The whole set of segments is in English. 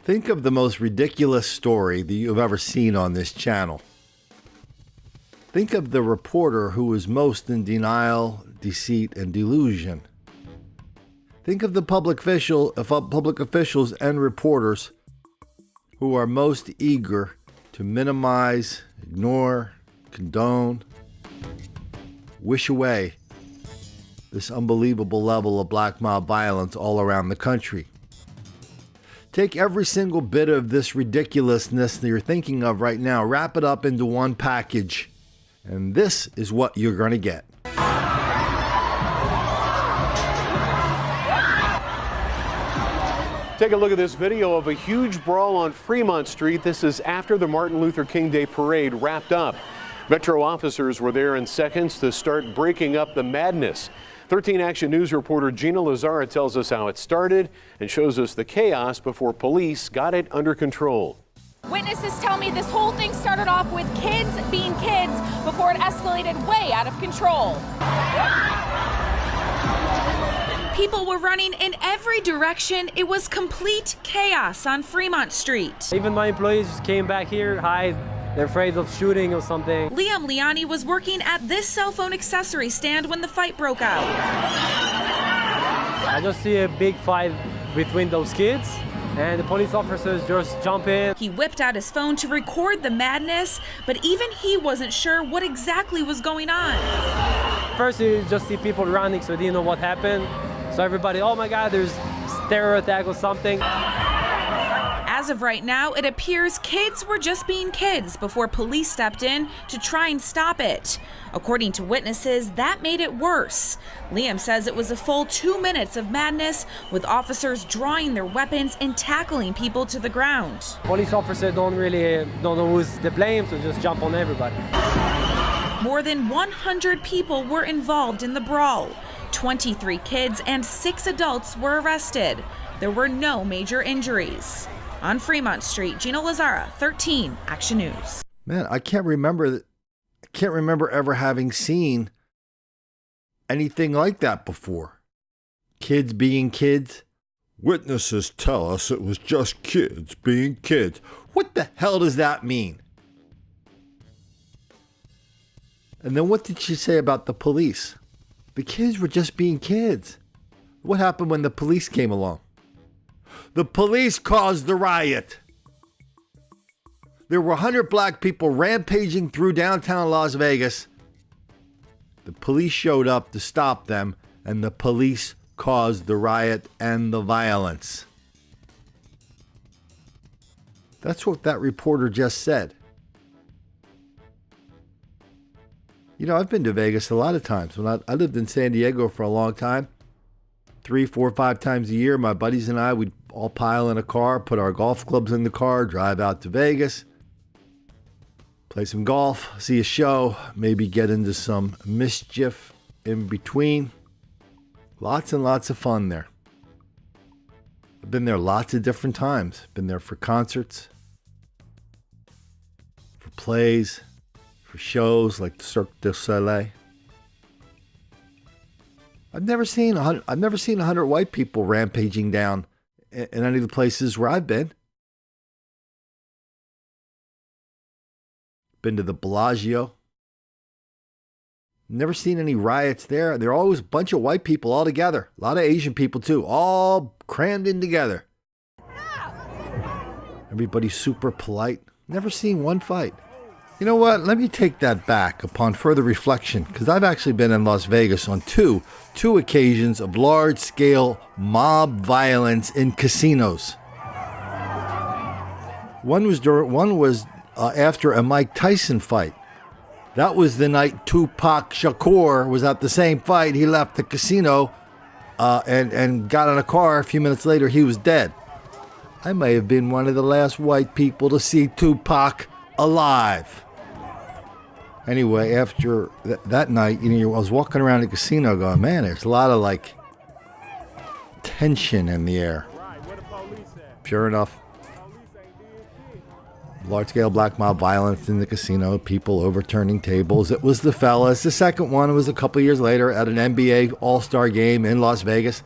Think of the most ridiculous story that you've ever seen on this channel. Think of the reporter who is most in denial, deceit, and delusion. Think of the public officials and reporters who are most eager to minimize, ignore, condone, wish away this unbelievable level of black mob violence all around the country. Take every single bit of this ridiculousness that you're thinking of right now, wrap it up into one package, and this is what you're going to get. Take a look at this video of a huge brawl on Fremont Street. This is after the Martin Luther King Day parade wrapped up. Metro officers were there in seconds to start breaking up the madness. 13 Action News reporter Gina Lazara tells us how it started and shows us the chaos before police got it under control. Witnesses tell me this whole thing started off with kids being kids before it escalated way out of control. People were running in every direction. It was complete chaos on Fremont Street. Even my employees just came back here, hide. They're afraid of shooting or something. Liam Liani was working at this cell phone accessory stand when the fight broke out. I just see a big fight between those kids, and the police officers just jump in. He whipped out his phone to record the madness, but even he wasn't sure what exactly was going on. First, you just see people running, so they didn't know what happened. So everybody, oh my God, there's a terror attack or something. As of right now, it appears kids were just being kids before police stepped in to try and stop it. According to witnesses, that made it worse. Liam says it was a full 2 minutes of madness, with officers drawing their weapons and tackling people to the ground. Police officers don't know who's to blame, so just jump on everybody. More than 100 people were involved in the brawl. 23 kids and 6 adults were arrested. There were no major injuries. On Fremont Street, Gina Lazara, 13 Action News. Man, I can't remember ever having seen anything like that before. Kids being kids. Witnesses tell us it was just kids being kids. What the hell does that mean? And then what did she say about the police? The kids were just being kids. What happened when the police came along? The police caused the riot. There were 100 black people rampaging through downtown Las Vegas. The police showed up to stop them, and the police caused the riot and the violence. That's what that reporter just said. You know, I've been to Vegas a lot of times. When I lived in San Diego for a long time, 3, 4, 5 times a year, my buddies and I would all pile in a car, put our golf clubs in the car, drive out to Vegas, play some golf, see a show, maybe get into some mischief in between. Lots and lots of fun there. I've been there lots of different times. Been there for concerts, for plays, for shows like the Cirque du Soleil. I've never seen 100 white people rampaging down in any of the places where I've been. Been to the Bellagio. Never seen any riots there. There are always a bunch of white people all together. A lot of Asian people too, all crammed in together. Everybody's super polite. Never seen one fight. You know what? Let me take that back upon further reflection, because I've actually been in Las Vegas on two occasions of large-scale mob violence in casinos. One was after a Mike Tyson fight. That was the night Tupac Shakur was at the same fight. He left the casino and got in a car. A few minutes later, he was dead. I may have been one of the last white people to see Tupac alive. Anyway, after that night, I was walking around the casino going, man, there's a lot of tension in the air. Sure enough, large-scale black mob violence in the casino, people overturning tables. It was the fellas. The second one was a couple years later at an NBA All-Star game in Las Vegas.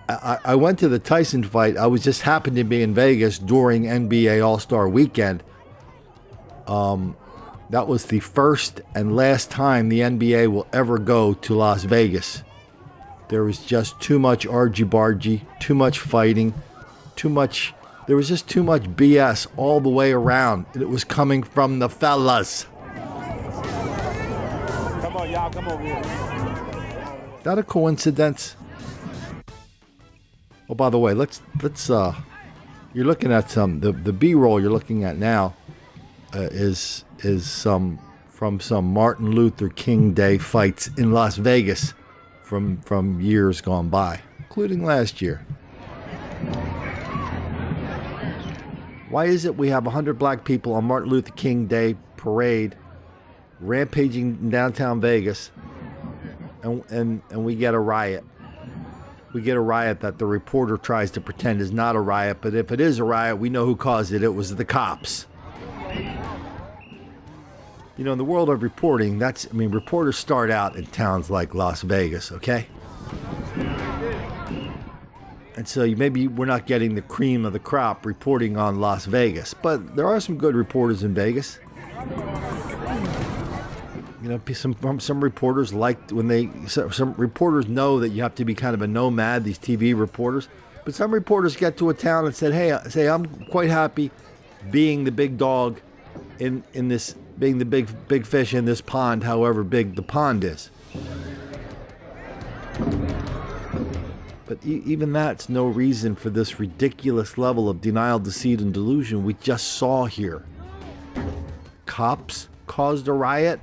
I went to the Tyson fight. I was just happened to be in Vegas during NBA All-Star Weekend. That was the first and last time the NBA will ever go to Las Vegas. There was just too much argy-bargy, too much fighting, there was just too much BS all the way around. And it was coming from the fellas. Come on, y'all, come over here. Is that a coincidence? Oh, by the way, let's you're looking at the B-roll you're looking at now is from some Martin Luther King Day fights in Las Vegas from years gone by, including last year. Why is it we have 100 black people on Martin Luther King Day parade rampaging in downtown Vegas and we get a riot? We get a riot that the reporter tries to pretend is not a riot, but if it is a riot, we know who caused it. It was the cops. You know, in the world of reporting, reporters start out in towns like Las Vegas, okay? And so maybe we're not getting the cream of the crop reporting on Las Vegas, but there are some good reporters in Vegas. You know, some reporters some reporters know that you have to be kind of a nomad, these TV reporters. But some reporters get to a town and say, I'm quite happy being the big dog in this, being the big fish in this pond, however big the pond is. But even that's no reason for this ridiculous level of denial, deceit, and delusion we just saw here. Cops caused a riot?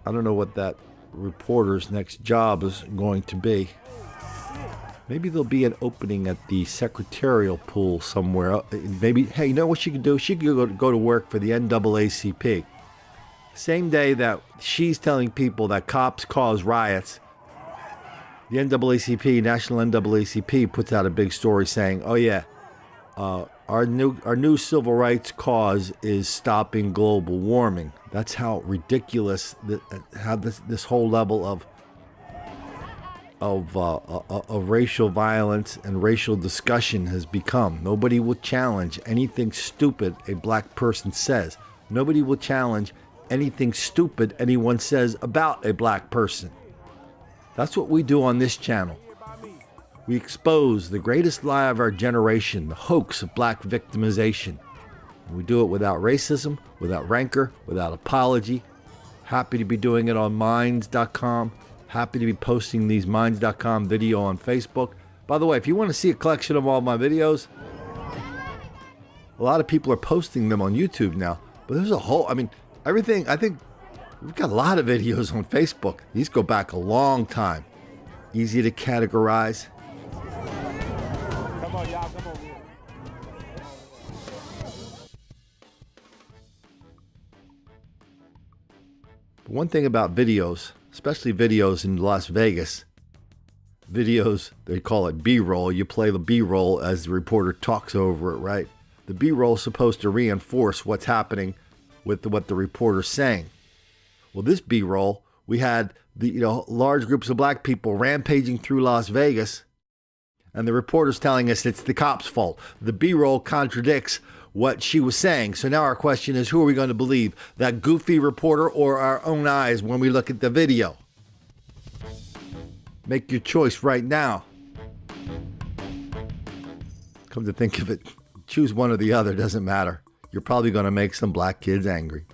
I don't know what that reporter's next job is going to be. Maybe there'll be an opening at the secretarial pool somewhere. Maybe, hey, you know what she could do? She could go to work for the NAACP. Same day that she's telling people that cops cause riots, the NAACP, National NAACP, puts out a big story saying, oh yeah, our new civil rights cause is stopping global warming. That's how ridiculous how this whole level of racial violence and racial discussion has become. Nobody will challenge anything stupid a black person says. Nobody will challenge anything stupid anyone says about a black person. That's what we do on this channel. We expose the greatest lie of our generation, the hoax of black victimization. And we do it without racism, without rancor, without apology. Happy to be doing it on Minds.com. Happy to be posting these Minds.com video on Facebook. By the way, if you want to see a collection of all my videos, a lot of people are posting them on YouTube now. But there's a whole, everything, I think we've got a lot of videos on Facebook. These go back a long time. Easy to categorize. Come on, y'all, come over here. But one thing about videos, especially videos in Las Vegas, videos, they call it B-roll. You play the B-roll as the reporter talks over it, right? The B-roll is supposed to reinforce what's happening with what the reporter's saying. Well, this B-roll, we had large groups of black people rampaging through Las Vegas, and the reporter's telling us it's the cops' fault. The B-roll contradicts what she was saying. So now our question is, who are we going to believe? That goofy reporter or our own eyes when we look at the video? Make your choice right now. Come to think of it, choose one or the other, doesn't matter. You're probably going to make some black kids angry.